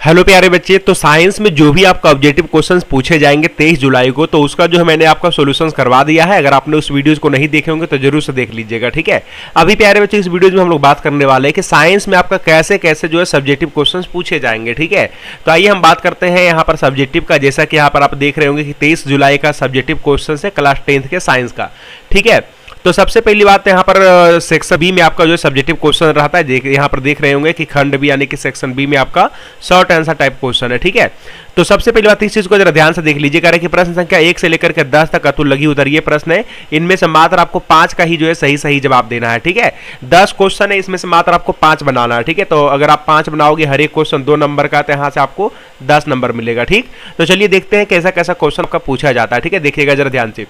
Hello प्यारे बच्चे, तो साइंस में जो भी आपका ऑब्जेक्टिव क्वेश्चंस पूछे जाएंगे 23 जुलाई को, तो उसका जो है मैंने आपका सॉल्यूशंस करवा दिया है। अगर आपने उस वीडियोस को नहीं देखे होंगे तो जरूर से देख लीजिएगा, ठीक है। अभी प्यारे बच्चे इस वीडियोस में हम लोग बात करने वाले हैं कि साइंस में आपका कैसे कैसे जो है सब्जेक्टिव क्वेश्चंस पूछे जाएंगे, ठीक है। तो आइए हम बात करते हैं यहाँ पर सब्जेक्टिव का। जैसा कि यहाँ पर आप देख रहे होंगे कि 23 जुलाई का सब्जेक्टिव क्वेश्चन है क्लास 10th के साइंस का, ठीक है। तो सबसे पहली बात यहाँ पर सेक्शन बी में आपका जो सब्जेक्टिव क्वेश्चन रहता है, यहाँ पर देख रहे होंगे कि खंड बी यानी कि सेक्शन बी में आपका शॉर्ट आंसर टाइप क्वेश्चन है, ठीक है। तो सबसे पहली बात इस चीज को जरा ध्यान से देख लीजिएगा कि प्रश्न संख्या 1 से लेकर के 10 तक अतुल लगी उधर ये प्रश्न है। इनमें से मात्र आपको 5 का ही जो है सही सही जवाब देना है, ठीक है। 10 क्वेश्चन है, इसमें से मात्र आपको 5 बनाना है, ठीक है। तो अगर आप 5 बनाओगे, हर एक क्वेश्चन 2 नंबर का, तो यहाँ से आपको 10 नंबर मिलेगा, ठीक। तो चलिए देखते हैं कैसा कैसा क्वेश्चन आपका पूछा जाता है, ठीक है। देखिएगा जरा ध्यान से।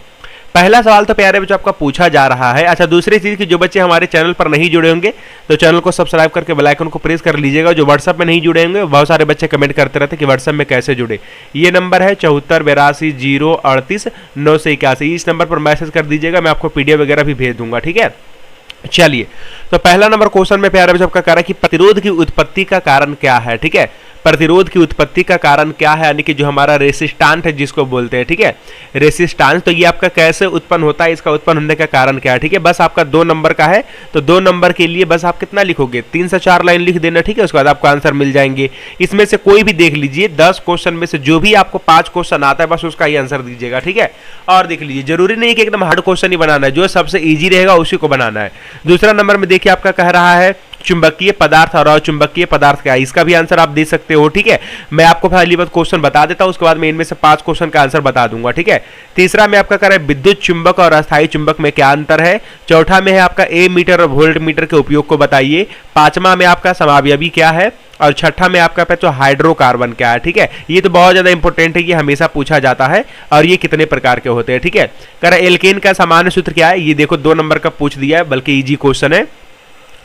पहला सवाल तो प्यारे बच्चों आपका पूछा जा रहा है। अच्छा, दूसरी चीज कि जो बच्चे हमारे चैनल पर नहीं जुड़े होंगे तो चैनल को सब्सक्राइब करके बेल आइकन को प्रेस कर लीजिएगा। जो व्हाट्सएप में नहीं जुड़े होंगे, बहुत सारे बच्चे कमेंट करते रहते कि व्हाट्सएप में कैसे जुड़े। ये नंबर है 7482 038 981। इस नंबर पर मैसेज कर दीजिएगा, मैं आपको पीडीएफ वगैरह भी भेज दूंगा, ठीक है। चलिए, तो पहला नंबर क्वेश्चन में प्यारे बच्चों आपका कह रहा है कि प्रतिरोध की उत्पत्ति का कारण क्या है, ठीक है। प्रतिरोध की उत्पत्ति का कारण क्या है, यानी कि जो हमारा रेसिस्टेंट है जिसको बोलते हैं, ठीक है, रेसिस्टेंस। तो ये आपका कैसे उत्पन्न होता है, इसका उत्पन्न होने का कारण क्या है, ठीक है। बस आपका 2 नंबर का है, तो 2 नंबर के लिए बस आप कितना लिखोगे, 3 से 4 लाइन लिख देना, ठीक है। उसके बाद आपको आंसर मिल जाएंगे। इसमें से कोई भी देख लीजिए, 10 क्वेश्चन में से जो भी आपको 5 क्वेश्चन आता है बस उसका ही आंसर दीजिएगा, ठीक है। और देख लीजिए, जरूरी नहीं कि एकदम हार्ड क्वेश्चन ही बनाना है, जो सबसे ईजी रहेगा उसी को बनाना है। दूसरा नंबर में देखिए आपका कह रहा है चुंबकीय पदार्थ और अचुंबकीय पदार्थ क्या है, इसका भी आंसर आप दे सकते हो, ठीक है। मैं आपको पहली बात क्वेश्चन बता देता हूं, उसके बाद मैं इनमें से 5 क्वेश्चन का आंसर बता दूंगा, ठीक है। तीसरा में आपका कह रहा है विद्युत चुंबक और अस्थायी चुंबक में क्या अंतर है। चौथा में है आपका ए मीटर और वोल्ट मीटर के उपयोग को बताइए। पांचवा में आपका समावयवी क्या है, और छठा में आपका तो हाइड्रोकार्बन क्या है, ठीक है। ये तो बहुत ज्यादा इंपॉर्टेंट है, ये हमेशा पूछा जाता है, और ये कितने प्रकार के होते हैं, ठीक है। कह रहा है एल्केन का सामान्य सूत्र क्या है, ये देखो 2 नंबर का पूछ दिया है, बल्कि इजी क्वेश्चन है।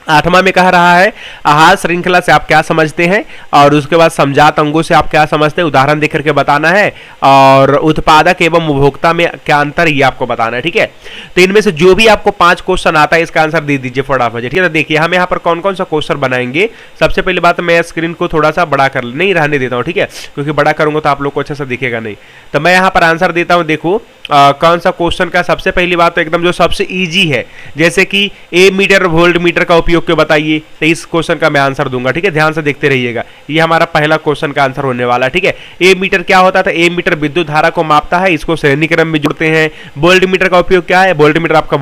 8वां में कह रहा है आहार श्रृंखला से आप क्या समझते हैं, और उसके बाद समजात अंगों से आप क्या समझते हैं, उदाहरण देकर के बताना है। और उत्पादक एवं उपभोक्ता में क्या अंतर, ये आपको बताना है, ठीक है। तो इनमें से जो भी आपको 5 क्वेश्चन आता है इसका आंसर दे दीजिए फटाफट, ठीक है। तो देखिए हम यहाँ पर कौन कौन सा क्वेश्चन बनाएंगे। सबसे पहली बात, मैं स्क्रीन को थोड़ा सा बड़ा कर नहीं रहने देता हूँ, ठीक है, क्योंकि बड़ा करूंगा तो आप लोग को अच्छा सा दिखेगा नहीं। तो मैं यहाँ पर आंसर देता हूँ, देखो कौन सा क्वेश्चन का। सबसे पहली बात तो एकदम जो सबसे इजी है, जैसे कि ए मीटर वोल्ट मीटर का उपयोग क्यों बताइए, तो इस क्वेश्चन का मैं आंसर दूंगा, ठीक है। ध्यान से देखते रहिएगा, ये हमारा पहला क्वेश्चन का आंसर होने वाला है, ठीक है। ए मीटर क्या होता था, ए मीटर विद्युत धारा को मापता है, इसको श्रेणी क्रम में जोड़ते हैं। वोल्ट मीटर का उपयोग क्या है, वोल्ट मीटर आपका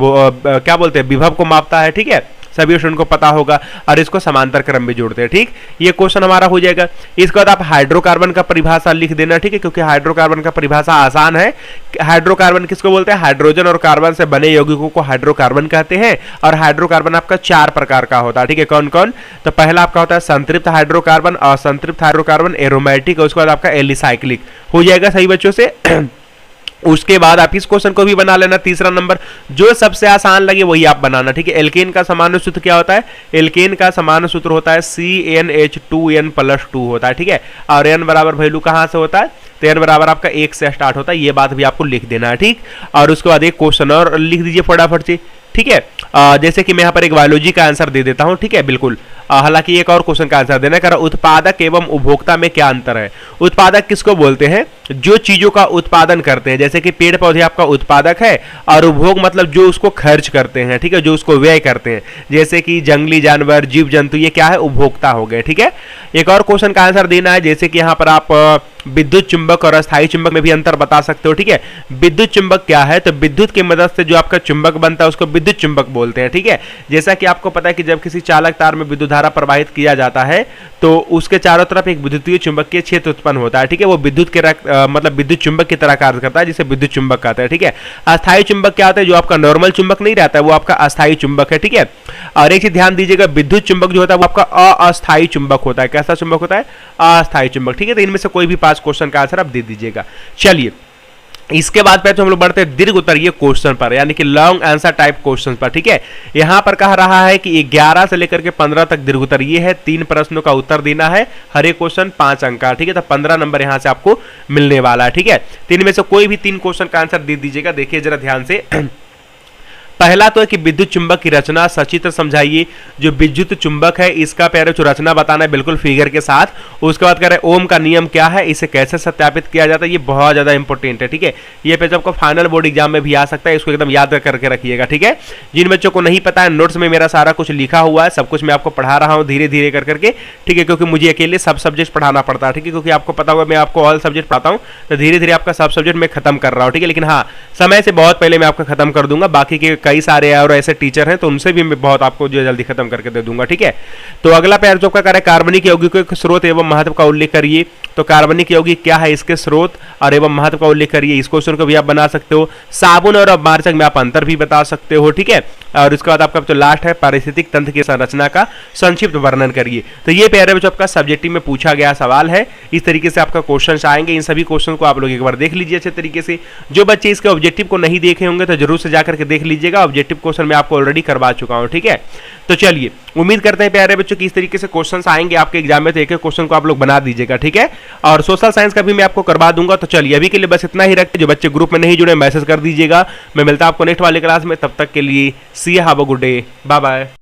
क्या बोलते हैं, विभव को मापता है, ठीक है, सभी स्टूडेंट को पता होगा, और इसको समांतर क्रम में जोड़ते हैं, ठीक। ये क्वेश्चन हमारा हो जाएगा। इसके बाद आप हाइड्रोकार्बन का परिभाषा लिख देना, ठीक है, क्योंकि हाइड्रोकार्बन का परिभाषा आसान है। हाइड्रोकार्बन किसको बोलते हैं, हाइड्रोजन और कार्बन से बने यौगिकों को हाइड्रोकार्बन कहते हैं। और हाइड्रोकार्बन आपका 4 प्रकार का होता है, ठीक है। कौन कौन, तो पहला आपका होता है संतृप्त हाइड्रोकार्बन, असंतृप्त हाइड्रोकार्बन, एरोमेटिक, उसके बाद आपका एलिसाइक्लिक हो जाएगा सही बच्चों से। उसके बाद आप इस क्वेश्चन को भी बना लेना, तीसरा नंबर, जो सबसे आसान लगे वही आप बनाना, ठीक है। एल्केन का सामान्य सूत्र क्या होता है, एल्केन का सामान्य सूत्र होता है CnH2n+2 होता है, ठीक है। और n बराबर वैल्यू कहां से होता है, तो n बराबर आपका 1 से स्टार्ट होता है, ये बात भी आपको लिख देना है, ठीक। और उसके बाद एक क्वेश्चन और लिख दीजिए फटाफट से, ठीक है। जैसे कि मैं यहाँ पर एक बायोलॉजी का आंसर दे देता हूँ, ठीक है, बिल्कुल। हालांकि एक और क्वेश्चन का आंसर देना है, उत्पादक एवं उपभोक्ता में क्या अंतर है। उत्पादक किसको बोलते हैं, जो चीजों का उत्पादन करते हैं, जैसे कि पेड़ पौधे आपका उत्पादक है, और उपभोग मतलब जो उसको खर्च करते हैं, ठीक है, जो उसको व्यय करते हैं, जैसे कि जंगली जानवर, जीव जंतु, ये क्या है, उपभोक्ता हो गए, ठीक है। एक और क्वेश्चन का आंसर देना है, जैसे कि यहाँ पर आप विद्युत चुंबक और अस्थायी चुंबक में भी अंतर बता सकते हो, ठीक है। विद्युत चुंबक क्या है, तो विद्युत की मदद से जो आपका चुंबक बनता है उसको विद्युत चुंबक बोलते हैं, ठीक है। जैसा कि आपको पता है कि जब किसी चालक तार में विद्युत धारा प्रवाहित किया जाता है तो उसके चारों तरफ एक विद्युतीय चुंबकीय क्षेत्र उत्पन्न होता है, ठीक है। वो विद्युत के मतलब विद्युत चुंबक की तरह कार्य करता है, जिसे विद्युत चुंबक कहते हैं, ठीक है। अस्थायी चुंबक क्या होता है, जो आपका नॉर्मल चुंबक नहीं रहता है, वो आपका अस्थायी चुंबक है, ठीक है। और एक चीज ध्यान दीजिएगा, विद्युत चुंबक जो होता है वो आपका अस्थायी चुंबक होता है। कैसा चुंबक होता है, अस्थायी चुंबक, ठीक है। तो इनमें से कोई भी 5 क्वेश्चन का आंसर आप दे दीजिएगा। चलिए, इसके बाद पे तो हम लोग बढ़ते हैं दीर्घ उत्तरीय क्वेश्चन पर, यानी कि लॉन्ग आंसर टाइप क्वेश्चन पर, ठीक है। यहां पर कह रहा है कि 11 से लेकर के 15 तक दीर्घ उत्तरीय है, 3 प्रश्नों का उत्तर देना है, हर एक क्वेश्चन 5 अंक का, ठीक है। तो 15 नंबर यहां से आपको मिलने वाला है, ठीक है। 3 में से कोई भी 3 क्वेश्चन का आंसर दे दीजिएगा। देखिए जरा ध्यान से, पहला तो है कि विद्युत चुंबक की रचना सचित्र समझाइए। जो विद्युत चुंबक है इसका प्यारे जो रचना बताना है बिल्कुल फिगर के साथ। उसके बाद कह रहे ओम का नियम क्या है, इसे कैसे सत्यापित किया जाता है, ये बहुत ज्यादा इंपॉर्टेंट है, ठीक है। ये पेज आपको फाइनल बोर्ड एग्जाम में भी आ सकता है, इसको एकदम याद करके रखिएगा, ठीक है। जिन बच्चों को नहीं पता है, नोट्स में मेरा सारा कुछ लिखा हुआ है, सब कुछ मैं आपको पढ़ा रहा हूँ धीरे धीरे करके, ठीक है, क्योंकि मुझे अकेले सब सब्जेक्ट पढ़ाना पड़ता है, ठीक है, क्योंकि आपको पता होगा मैं आपको ऑल सब्जेक्ट पढ़ाता हूँ, तो धीरे धीरे आपका सब सब्जेक्ट मैं खत्म कर रहा हूँ, ठीक है। लेकिन हाँ, समय से बहुत पहले मैं आपका खत्म कर दूंगा, बाकी के कई सारे और ऐसे टीचर हैं तो उनसे भी मैं बहुत आपको जो जल्दी खत्म करके दे दूंगा, ठीक है। तो अगला पैर जो का कार्य कार्बनिक यौगिकों के स्रोत एवं महत्व का उल्लेख करिए। तो कार्बनिक यौगिक क्या है, इसके स्रोत और एवं महत्व का उल्लेख करिए। इस क्वेश्चन को भी आप बना सकते हो। साबुन और अपमार्जक में आप अंतर भी बता सकते हो, ठीक है। और इसके बाद आपका जो लास्ट है, पारिस्थितिक तंत्र की संरचना का संक्षिप्त वर्णन करिए। तो ये प्यारे बच्चों आपका सब्जेक्टिव में पूछा गया सवाल है। इस तरीके से आपका क्वेश्चन आएंगे। इन सभी क्वेश्चन को आप लोग एक बार देख लीजिए अच्छे तरीके से। जो बच्चे इसके ऑब्जेक्टिव को नहीं देखे होंगे तो जरूर से जाकर के देख लीजिएगा। ऑब्जेक्टिव क्वेश्चन मैं आपको ऑलरेडी करवा चुका हूं, ठीक है। तो चलिए, उम्मीद करते हैं प्यारे बच्चों की इस तरीके से क्वेश्चंस आएंगे आपके एग्जाम में, तो एक एक क्वेश्चन को आप लोग बना दीजिएगा, ठीक है। और सोशल साइंस का भी मैं आपको करवा दूंगा। तो चलिए, अभी के लिए बस इतना ही रखते। जो बच्चे ग्रुप में नहीं जुड़े मैसेज कर दीजिएगा। मैं मिलता हूं आपको नेक्स्ट वाले क्लास में, तब तक के लिए see have a good day, bye bye.